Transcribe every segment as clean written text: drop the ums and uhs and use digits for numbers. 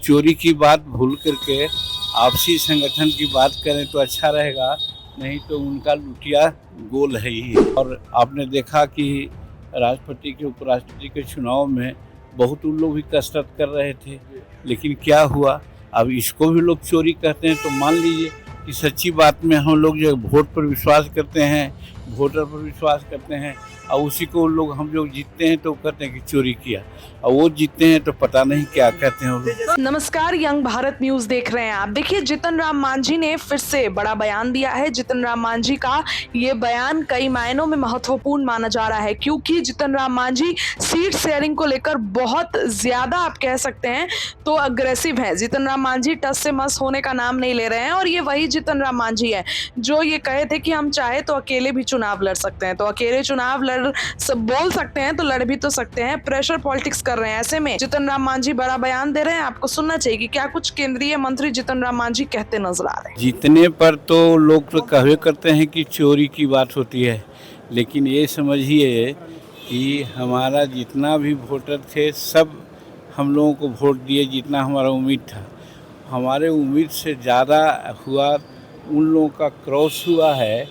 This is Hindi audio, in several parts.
चोरी की बात भूल करके आपसी संगठन की बात करें तो अच्छा रहेगा, नहीं तो उनका लुटिया गोल है ही। और आपने देखा कि राष्ट्रपति के उपराष्ट्रपति के चुनाव में बहुत उन लोग भी कसरत कर रहे थे, लेकिन क्या हुआ, अब इसको भी लोग चोरी कहते हैं। तो मान लीजिए कि सच्ची बात में हम लोग जो वोट पर विश्वास करते हैं, वोटर पर विश्वास करते हैं, और उसी को लोग हम लोग जीतते हैं तो कहते हैं कि चोरी किया, और वो जीतते हैं तो पता नहीं क्या कहते हैं वो लोग। नमस्कार, यंग भारत न्यूज देख रहे हैं आप। देखिए, जीतन राम मांझी ने फिर से बड़ा बयान दिया है। जीतन राम मांझी का ये बयान कई मायनों में महत्वपूर्ण माना जा रहा है, क्योंकि जीतन राम मांझी सीट शेयरिंग को लेकर बहुत ज्यादा, आप कह सकते हैं तो अग्रेसिव है। जीतन राम मांझी टस से मस होने का नाम नहीं ले रहे हैं, और ये वही जीतन राम मांझी है जो ये कहे थे कि हम चाहे तो अकेले भी चुनाव लड़ सकते हैं। तो अकेले चुनाव बोल सकते हैं तो लड़ भी तो सकते हैं। प्रेशर पॉलिटिक्स कर रहे हैं। ऐसे में जीतन राम मांझी बड़ा बयान दे रहे हैं। आपको सुनना चाहिए कि क्या कुछ केंद्रीय मंत्री जीतन राम मांझी कहते नजर आ रहे हैं। जीतने पर तो लोग तो कहवे करते हैं कि चोरी की बात होती है, लेकिन ये समझिए कि हमारा जितना भी वोटर थे सब हम लोगों को वोट दिए, जितना हमारा उम्मीद था। हमारे उम्मीद से ज़्यादा हुआ, उन लोगों का क्रॉस हुआ है,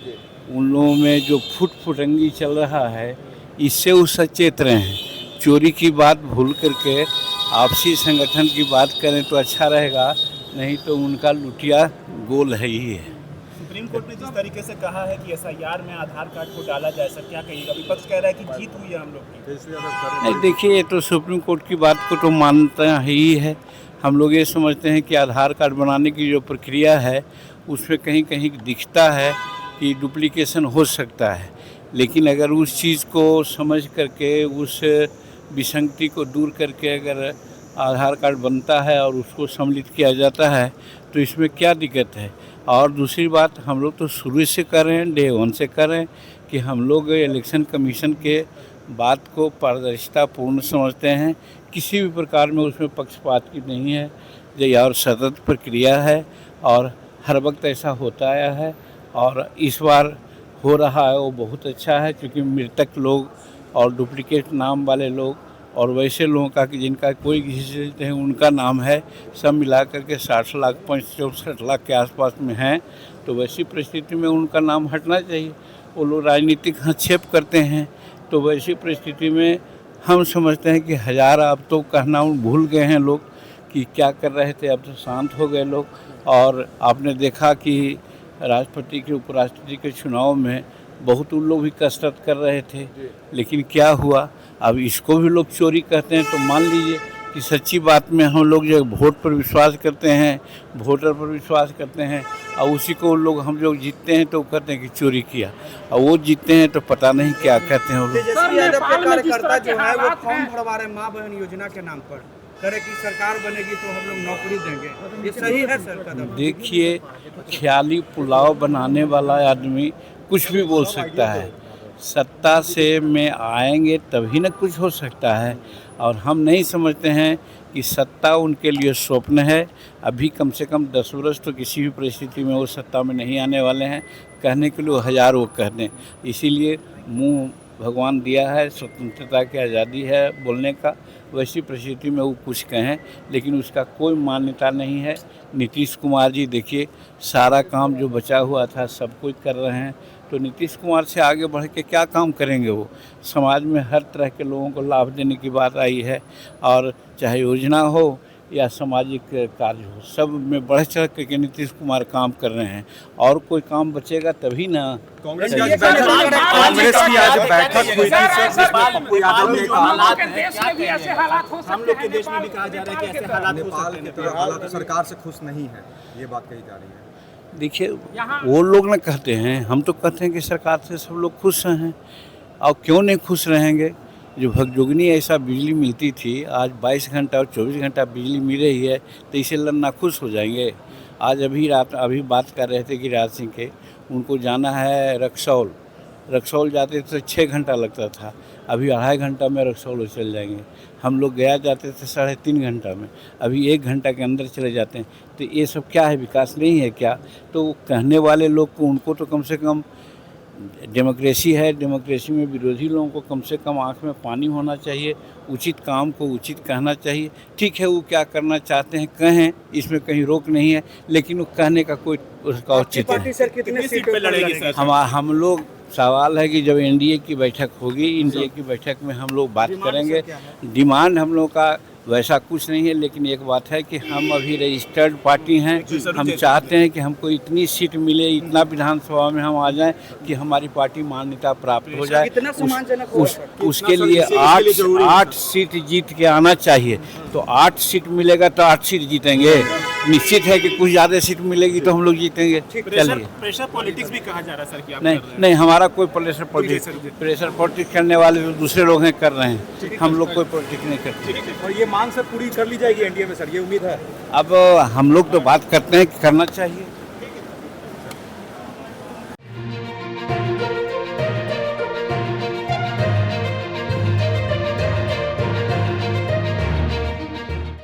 उन लोगों में जो फुटंगी चल रहा है, इससे वो सचेत रहे हैं। चोरी की बात भूल करके आपसी संगठन की बात करें तो अच्छा रहेगा, नहीं तो उनका लुटिया गोल है ही है। सुप्रीम कोर्ट ने जिस तरीके से कहा है कि एसआईआर में आधार कार्ड को डाला जाए, सर क्या कहिएगा? विपक्ष कह रहा है कि जीत हुई है हम लोग की। नहीं, देखिए, ये तो सुप्रीम कोर्ट की बात को तो मानता ही है। हम लोग ये समझते हैं कि आधार कार्ड बनाने की जो प्रक्रिया है उसमें कहीं कहीं दिखता है कि डुप्लीकेशन हो सकता है, लेकिन अगर उस चीज़ को समझ करके, उस विसंगति को दूर करके अगर आधार कार्ड बनता है और उसको सम्मिलित किया जाता है तो इसमें क्या दिक्कत है। और दूसरी बात, हम लोग तो शुरू से कर रहे हैं, डे वन से कर रहे हैं कि हम लोग इलेक्शन कमीशन के बात को पारदर्शिता पूर्ण समझते हैं। किसी भी प्रकार में उसमें पक्षपात की नहीं है, ये और सतत प्रक्रिया है और हर वक्त ऐसा होता आया है, और इस बार हो रहा है वो बहुत अच्छा है, क्योंकि मृतक लोग और डुप्लीकेट नाम वाले लोग और वैसे लोगों का कि जिनका कोई किसी से उनका नाम है, सब मिला करके 60 लाख 64 लाख के आसपास में हैं। तो वैसी परिस्थिति में उनका नाम हटना चाहिए। वो लोग राजनीतिक हस्तक्षेप करते हैं, तो वैसी परिस्थिति में हम समझते हैं कि हज़ार, अब तो कहना भूल गए हैं लोग कि क्या कर रहे थे, अब तो शांत हो गए लोग। और आपने देखा कि राष्ट्रपति के उपराष्ट्रपति के चुनाव में बहुत उन लोग भी कसरत कर रहे थे, लेकिन क्या हुआ, अब इसको भी लोग चोरी कहते हैं। तो मान लीजिए कि सच्ची बात में हम लोग जो वोट पर विश्वास करते हैं, वोटर पर विश्वास करते हैं, और उसी को लोग हम लोग जीतते हैं तो कहते हैं कि चोरी किया, और वो जीतते हैं तो पता नहीं क्या कहते हैं वो लोग। तेजस्वी यादव के कार्यकर्ता जो है वो फॉर्म भरवा रहे माँ बहन योजना के नाम पर, करे कि सरकार बनेगी तो हम लोग नौकरी देंगे। ये सही है सर कदम? देखिए, ख्याली पुलाव बनाने वाला आदमी कुछ भी बोल सकता है। सत्ता से में आएंगे तभी न कुछ हो सकता है, और हम नहीं समझते हैं कि सत्ता उनके लिए स्वप्न है। अभी कम से कम 10 वर्ष तो किसी भी परिस्थिति में वो सत्ता में नहीं आने वाले हैं। कहने के लिए हज़ार वो कह दें, इसीलिए मुंह भगवान दिया है, स्वतंत्रता की आज़ादी है बोलने का। वैसी परिस्थिति में वो कुछ कहें, लेकिन उसका कोई मान्यता नहीं है। नीतीश कुमार जी देखिए, सारा काम जो बचा हुआ था सब कुछ कर रहे हैं, तो नीतीश कुमार से आगे बढ़ के क्या काम करेंगे। वो समाज में हर तरह के लोगों को लाभ देने की बात आई है, और चाहे योजना हो या सामाजिक कार्य हो, सब में बढ़ चढ़ के नीतीश कुमार काम कर रहे हैं। और कोई काम बचेगा तभी ना। कांग्रेस की आज बैठक हुई थी सर, पप्पू यादव ने कहा हम लोग के देश में भी कहा जा रहा है कि ऐसे हालात हो सकते हैं। हालांकि सरकार से खुश नहीं है, ये बात कही जा रही है। देखिए, वो लोग ना कहते हैं, हम तो कहते हैं कि सरकार से सब लोग खुश हैं, और क्यों नहीं खुश रहेंगे। जो भगजोगनी ऐसा बिजली मिलती थी, आज 22 घंटा और 24 घंटा बिजली मिल रही है, तो इसे नाखुश हो जाएंगे। आज अभी बात कर रहे थे कि राज सिंह के, उनको जाना है रक्सौल जाते तो 6 घंटा लगता था, अभी 2.5 घंटा में रक्सौल चल जाएंगे। हम लोग गया जाते थे 3.5 घंटा में, अभी 1 घंटा के अंदर चले जाते हैं। तो ये सब क्या है, विकास नहीं है क्या? तो कहने वाले लोग को, उनको तो कम से कम डेमोक्रेसी है, डेमोक्रेसी में विरोधी लोगों को कम से कम आँख में पानी होना चाहिए। उचित काम को उचित कहना चाहिए। ठीक है, वो क्या करना चाहते हैं कहें, इसमें कहीं रोक नहीं है, लेकिन वो कहने का कोई उसका औचित्य पार्टी है। सर कितने सीट पे लड़ेगी सर? हम लोग सवाल है कि जब एनडीए की बैठक होगी, एनडीए की बैठक में हम लोग बात करेंगे। डिमांड हम लोग का वैसा कुछ नहीं है, लेकिन एक बात है कि हम अभी रजिस्टर्ड पार्टी हैं। हम चाहते हैं कि हमको इतनी सीट मिले, इतना विधानसभा में हम आ जाएं कि हमारी पार्टी मान्यता प्राप्त हो जाए। कितना सम्मानजनक होगा सर? उसके लिए 8 सीट जीत के आना चाहिए। तो 8 सीट मिलेगा तो 8 सीट जीतेंगे। निश्चित है कि कुछ ज़्यादा सीट मिलेगी तो हम लोग जीतेंगे। चलिए, प्रेशर पॉलिटिक्स भी कहा जा रहा है सर कि आप नहीं कर रहे हैं। नहीं, हमारा कोई प्रेशर पॉलिटिक्स करने वाले तो दूसरे लोग हैं, कर रहे हैं। हम लोग कोई पॉलिटिक्स नहीं करते। और ये मांग सर पूरी कर ली जाएगी एनडीए में सर, ये उम्मीद है। अब हम लोग तो बात करते हैं कि करना चाहिए।